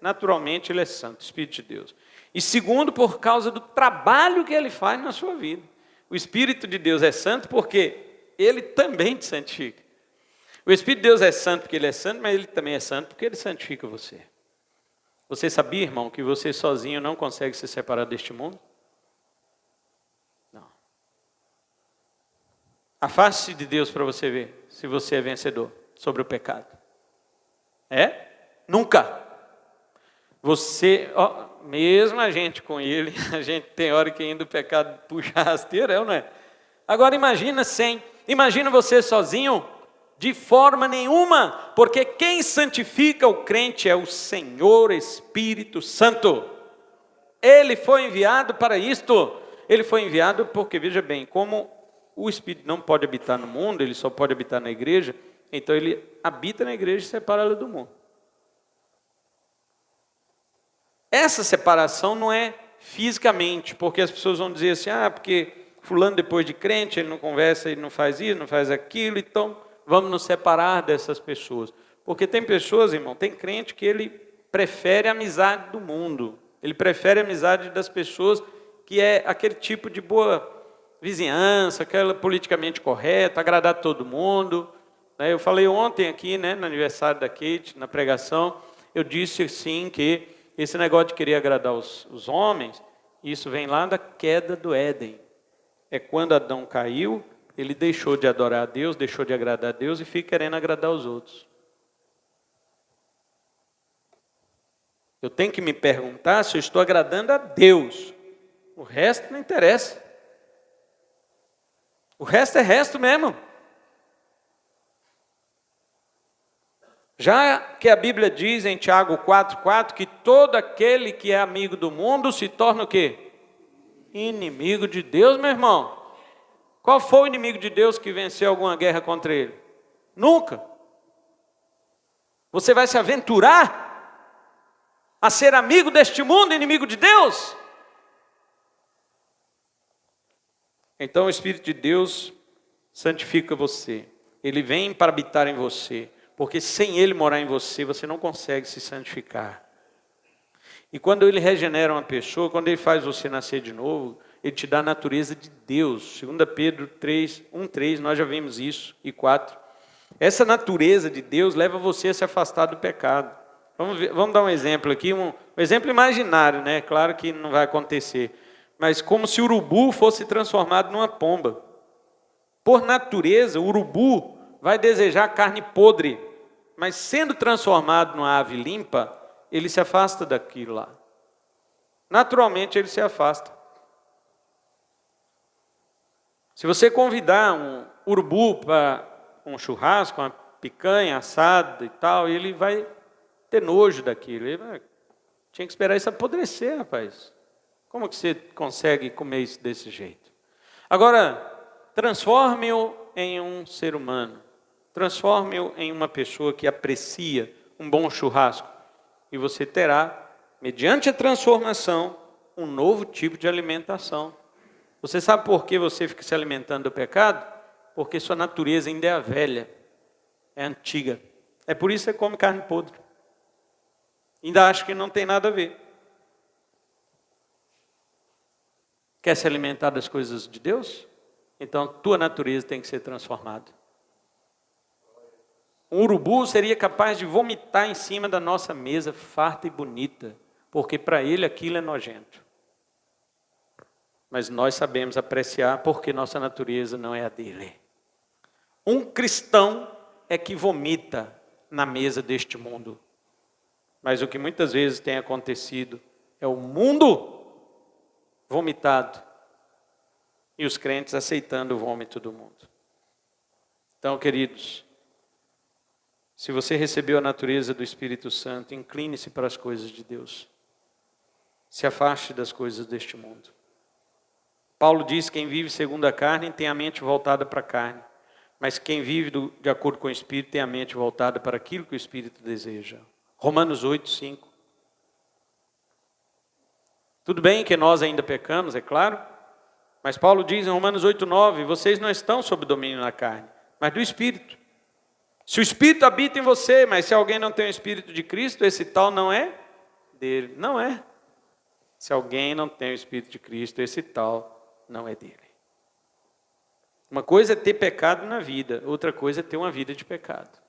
Naturalmente, ele é santo, Espírito de Deus. E segundo, por causa do trabalho que ele faz na sua vida. O Espírito de Deus é santo porque ele também te santifica. O Espírito de Deus é santo porque ele é santo, mas ele também é santo porque ele santifica você. Você sabia, irmão, que você sozinho não consegue se separar deste mundo? Não. Afaste-se de Deus para você ver se você é vencedor sobre o pecado. É? Nunca. Você, mesmo a gente com ele, a gente tem hora que ainda o pecado puxa a rasteira, não é? Agora imagina você sozinho. De forma nenhuma, porque quem santifica o crente é o Senhor Espírito Santo. Ele foi enviado para isto. Ele foi enviado porque, veja bem, como o Espírito não pode habitar no mundo, ele só pode habitar na igreja, então ele habita na igreja e separa ela do mundo. Essa separação não é fisicamente, porque as pessoas vão dizer assim, porque fulano depois de crente, ele não conversa, ele não faz isso, não faz aquilo, então vamos nos separar dessas pessoas. Porque tem pessoas, irmão, tem crente que ele prefere a amizade do mundo. Ele prefere a amizade das pessoas que é aquele tipo de boa vizinhança, aquela politicamente correta, agradar todo mundo. Eu falei ontem aqui, no aniversário da Kate, na pregação, eu disse assim que esse negócio de querer agradar os homens, isso vem lá da queda do Éden. É quando Adão caiu, ele deixou de adorar a Deus, deixou de agradar a Deus e fica querendo agradar os outros. Eu tenho que me perguntar se eu estou agradando a Deus. O resto não interessa. O resto é resto mesmo. Já que a Bíblia diz em Tiago 4,4 que todo aquele que é amigo do mundo se torna o quê? Inimigo de Deus, meu irmão. Qual foi o inimigo de Deus que venceu alguma guerra contra ele? Nunca. Você vai se aventurar a ser amigo deste mundo, inimigo de Deus? Então o Espírito de Deus santifica você. Ele vem para habitar em você. Porque sem Ele morar em você, você não consegue se santificar. E quando Ele regenera uma pessoa, quando Ele faz você nascer de novo, Ele te dá a natureza de Deus. 2 Pedro 3, 1, 3, nós já vimos isso, e 4. Essa natureza de Deus leva você a se afastar do pecado. Vamos dar um exemplo aqui, um exemplo imaginário, né? Claro que não vai acontecer. Mas como se o urubu fosse transformado numa pomba. Por natureza, o urubu vai desejar carne podre. Mas sendo transformado numa ave limpa, ele se afasta daquilo lá. Naturalmente ele se afasta. Se você convidar um urubu para um churrasco, uma picanha assada e tal, ele vai ter nojo daquilo. Tinha que esperar isso apodrecer, rapaz. Como que você consegue comer isso desse jeito? Agora, transforme-o em um ser humano. Transforme-o em uma pessoa que aprecia um bom churrasco. E você terá, mediante a transformação, um novo tipo de alimentação. Você sabe por que você fica se alimentando do pecado? Porque sua natureza ainda é a velha, é antiga. É por isso que você come carne podre. Ainda acha que não tem nada a ver. Quer se alimentar das coisas de Deus? Então, tua natureza tem que ser transformada. Um urubu seria capaz de vomitar em cima da nossa mesa, farta e bonita, porque para ele aquilo é nojento. Mas nós sabemos apreciar porque nossa natureza não é a dele. Um cristão é que vomita na mesa deste mundo. Mas o que muitas vezes tem acontecido é o mundo vomitado e os crentes aceitando o vômito do mundo. Então, queridos, se você recebeu a natureza do Espírito Santo, incline-se para as coisas de Deus. Se afaste das coisas deste mundo. Paulo diz que quem vive segundo a carne tem a mente voltada para a carne. Mas quem vive de acordo com o Espírito tem a mente voltada para aquilo que o Espírito deseja. Romanos 8, 5. Tudo bem que nós ainda pecamos, é claro. Mas Paulo diz em Romanos 8, 9, vocês não estão sob domínio da carne, mas do Espírito. Se o Espírito habita em você, mas se alguém não tem o Espírito de Cristo, esse tal não é dele. Não é. Se alguém não tem o Espírito de Cristo, esse tal não é dele. Uma coisa é ter pecado na vida, outra coisa é ter uma vida de pecado.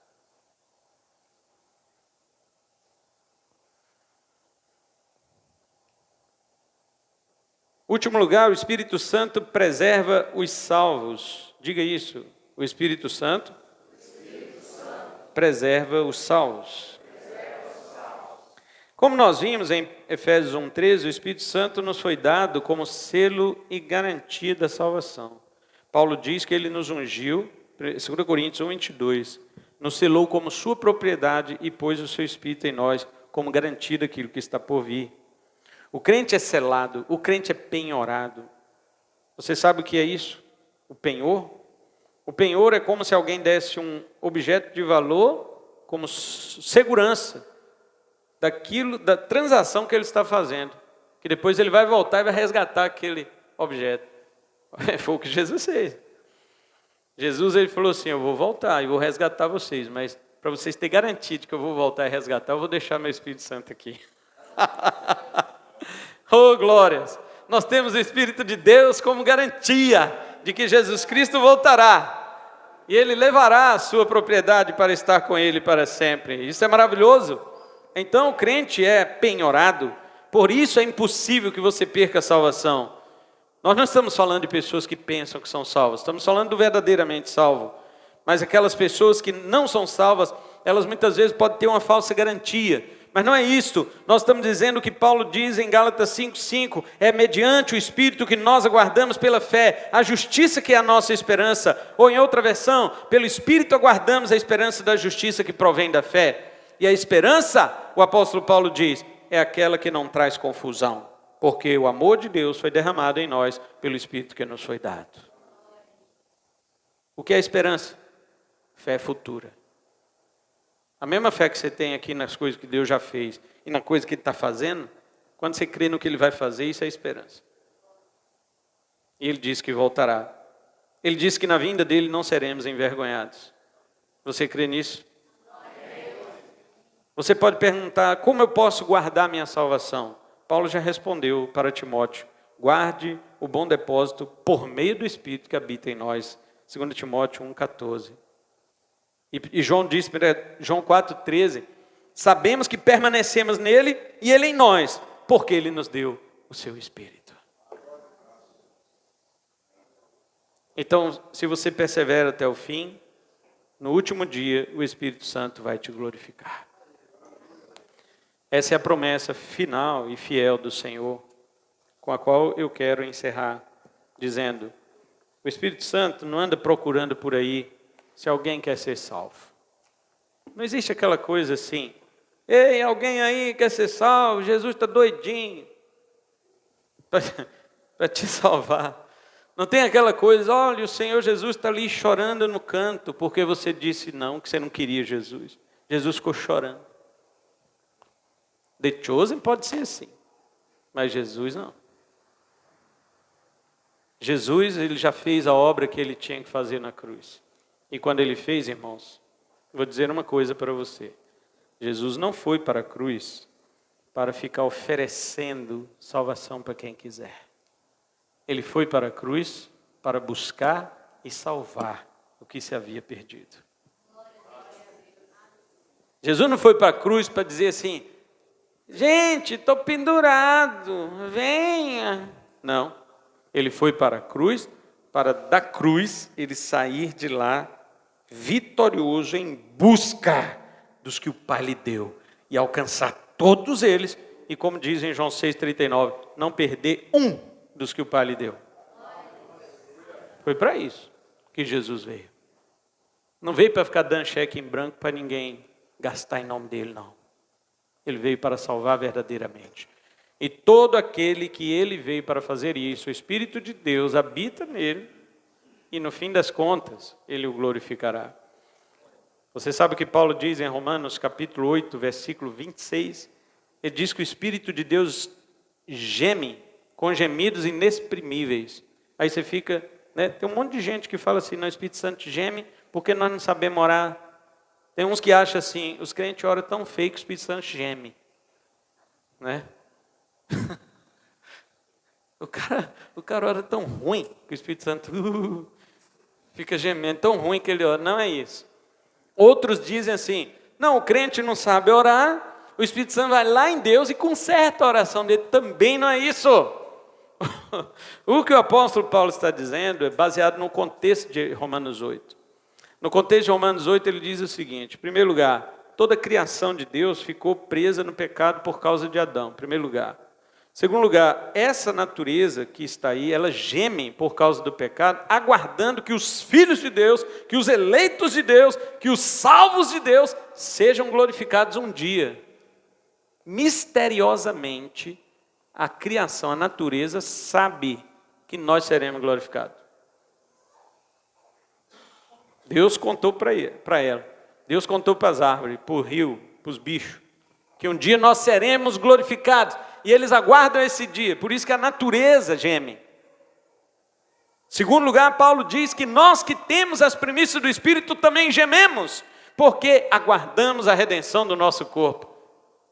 Último lugar, o Espírito Santo preserva os salvos. Diga isso, o Espírito Santo preserva os salvos. Como nós vimos em Efésios 1:13, o Espírito Santo nos foi dado como selo e garantia da salvação. Paulo diz que ele nos ungiu, 2 Coríntios 1:22, nos selou como sua propriedade e pôs o seu Espírito em nós como garantia daquilo que está por vir. O crente é selado, o crente é penhorado. Você sabe o que é isso? O penhor? O penhor é como se alguém desse um objeto de valor como segurança daquilo, da transação que ele está fazendo. Que depois ele vai voltar e vai resgatar aquele objeto. Foi o que Jesus fez. Jesus ele falou assim, eu vou voltar e vou resgatar vocês, mas para vocês terem garantia de que eu vou voltar e resgatar, eu vou deixar meu Espírito Santo aqui. Oh, glórias! Nós temos o Espírito de Deus como garantia de que Jesus Cristo voltará. E Ele levará a sua propriedade para estar com Ele para sempre. Isso é maravilhoso. Então o crente é penhorado. Por isso é impossível que você perca a salvação. Nós não estamos falando de pessoas que pensam que são salvas. Estamos falando do verdadeiramente salvo. Mas aquelas pessoas que não são salvas, elas muitas vezes podem ter uma falsa garantia. Mas não é isto, nós estamos dizendo o que Paulo diz em Gálatas 5:5, é mediante o Espírito que nós aguardamos pela fé, a justiça que é a nossa esperança, ou em outra versão, pelo Espírito aguardamos a esperança da justiça que provém da fé. E a esperança, o apóstolo Paulo diz, é aquela que não traz confusão, porque o amor de Deus foi derramado em nós pelo Espírito que nos foi dado. O que é esperança? Fé futura. A mesma fé que você tem aqui nas coisas que Deus já fez e na coisa que Ele está fazendo, quando você crê no que Ele vai fazer, isso é esperança. E Ele diz que voltará. Ele diz que na vinda dEle não seremos envergonhados. Você crê nisso? Você pode perguntar, como eu posso guardar minha salvação? Paulo já respondeu para Timóteo, guarde o bom depósito por meio do Espírito que habita em nós. 2 Timóteo 1,14. E João diz, João 4,13, sabemos que permanecemos nele e ele em nós, porque ele nos deu o seu Espírito. Então, se você persevera até o fim, no último dia o Espírito Santo vai te glorificar. Essa é a promessa final e fiel do Senhor, com a qual eu quero encerrar, dizendo, o Espírito Santo não anda procurando por aí se alguém quer ser salvo. Não existe aquela coisa assim, ei, alguém aí quer ser salvo, Jesus está doidinho para te salvar. Não tem aquela coisa, olha, o Senhor Jesus está ali chorando no canto, porque você disse não, que você não queria Jesus. Jesus ficou chorando. The Chosen pode ser assim, mas Jesus não. Jesus, ele já fez a obra que ele tinha que fazer na cruz. E quando ele fez, irmãos, vou dizer uma coisa para você. Jesus não foi para a cruz para ficar oferecendo salvação para quem quiser. Ele foi para a cruz para buscar e salvar o que se havia perdido. Jesus não foi para a cruz para dizer assim, gente, estou pendurado, venha. Não, ele foi para a cruz, para da cruz ele sair de lá vitorioso em busca dos que o Pai lhe deu e alcançar todos eles e, como diz em João 6,39, não perder um dos que o Pai lhe deu. Foi para isso que Jesus veio. Não veio para ficar dando cheque em branco para ninguém gastar em nome dele, não. Ele veio para salvar verdadeiramente. E todo aquele que ele veio para fazer isso, o Espírito de Deus habita nele e no fim das contas, ele o glorificará. Você sabe o que Paulo diz em Romanos capítulo 8, versículo 26? Ele diz que o Espírito de Deus geme com gemidos inexprimíveis. Aí você fica, né? Tem um monte de gente que fala assim, não, o Espírito Santo geme porque nós não sabemos orar. Tem uns que acham assim, os crentes oram tão feio que o Espírito Santo geme. Né? O cara ora tão ruim que o Espírito Santo fica gemendo, tão ruim que ele ora. Não é isso. Outros dizem assim, não, o crente não sabe orar, o Espírito Santo vai lá em Deus e conserta a oração dele. Também não é isso. O que o apóstolo Paulo está dizendo é baseado no contexto de Romanos 8. No contexto de Romanos 8 ele diz o seguinte, em primeiro lugar, toda a criação de Deus ficou presa no pecado por causa de Adão, em primeiro lugar. Segundo lugar, essa natureza que está aí, ela geme por causa do pecado, aguardando que os filhos de Deus, que os eleitos de Deus, que os salvos de Deus sejam glorificados um dia. Misteriosamente, a criação, a natureza sabe que nós seremos glorificados. Deus contou para ela, Deus contou para as árvores, para o rio, para os bichos, que um dia nós seremos glorificados. E eles aguardam esse dia, por isso que a natureza geme. Segundo lugar, Paulo diz que nós que temos as primícias do Espírito também gememos, porque aguardamos a redenção do nosso corpo.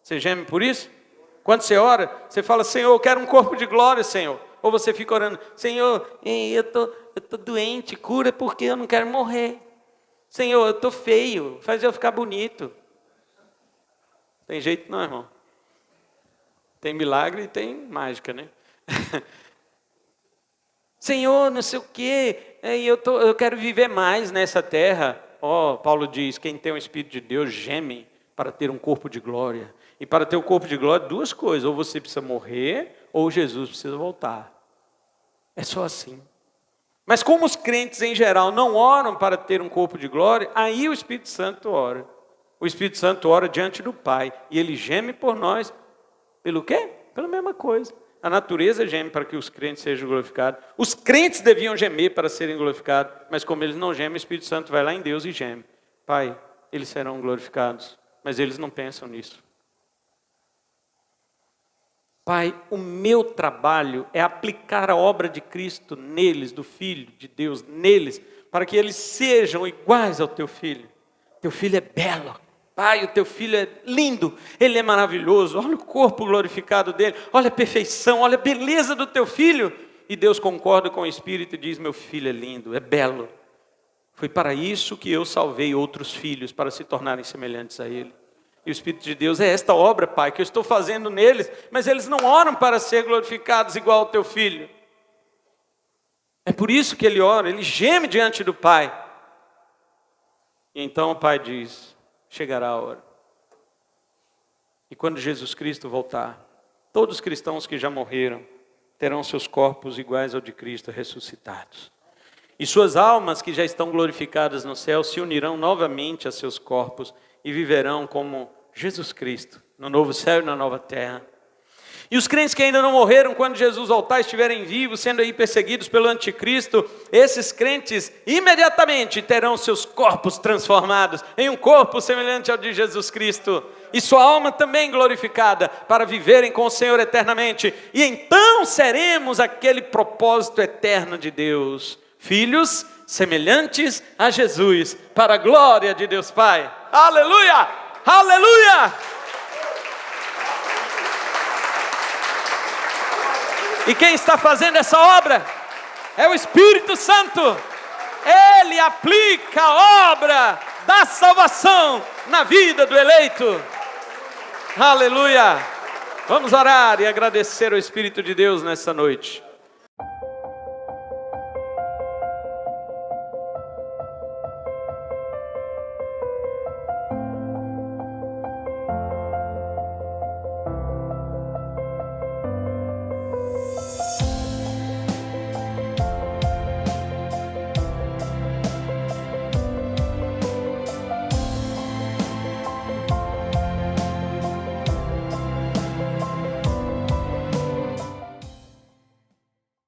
Você geme por isso? Quando você ora, você fala, Senhor, eu quero um corpo de glória, Senhor. Ou você fica orando, Senhor, eu tô doente, cura porque eu não quero morrer. Senhor, eu tô feio, faz eu ficar bonito. Tem jeito não, irmão. Tem milagre e tem mágica, né? Senhor, não sei o quê, eu quero viver mais nessa terra. Paulo diz, quem tem o Espírito de Deus geme para ter um corpo de glória. E para ter o corpo de glória, duas coisas, ou você precisa morrer, ou Jesus precisa voltar. É só assim. Mas como os crentes em geral não oram para ter um corpo de glória, aí o Espírito Santo ora. O Espírito Santo ora diante do Pai, e ele geme por nós. Pelo quê? Pela mesma coisa. A natureza geme para que os crentes sejam glorificados. Os crentes deviam gemer para serem glorificados, mas como eles não gemem, o Espírito Santo vai lá em Deus e geme. Pai, eles serão glorificados, mas eles não pensam nisso. Pai, o meu trabalho é aplicar a obra de Cristo neles, do Filho de Deus, neles, para que eles sejam iguais ao teu Filho. Teu Filho é belo, Pai, o teu filho é lindo, ele é maravilhoso, olha o corpo glorificado dele, olha a perfeição, olha a beleza do teu filho. E Deus concorda com o Espírito e diz, meu filho é lindo, é belo. Foi para isso que eu salvei outros filhos, para se tornarem semelhantes a ele. E o Espírito de Deus, é esta obra, Pai, que eu estou fazendo neles, mas eles não oram para ser glorificados igual ao teu filho. É por isso que ele ora, ele geme diante do Pai. E então o Pai diz, chegará a hora. E quando Jesus Cristo voltar, todos os cristãos que já morreram terão seus corpos iguais ao de Cristo ressuscitados. E suas almas que já estão glorificadas no céu se unirão novamente a seus corpos e viverão como Jesus Cristo, no novo céu e na nova terra. E os crentes que ainda não morreram, quando Jesus voltar, estiverem vivos, sendo aí perseguidos pelo anticristo, esses crentes imediatamente terão seus corpos transformados em um corpo semelhante ao de Jesus Cristo. E sua alma também glorificada, para viverem com o Senhor eternamente. E então seremos aquele propósito eterno de Deus. Filhos semelhantes a Jesus, para a glória de Deus Pai. Aleluia! Aleluia! E quem está fazendo essa obra é o Espírito Santo. Ele aplica a obra da salvação na vida do eleito. Aleluia! Vamos orar e agradecer ao Espírito de Deus nessa noite.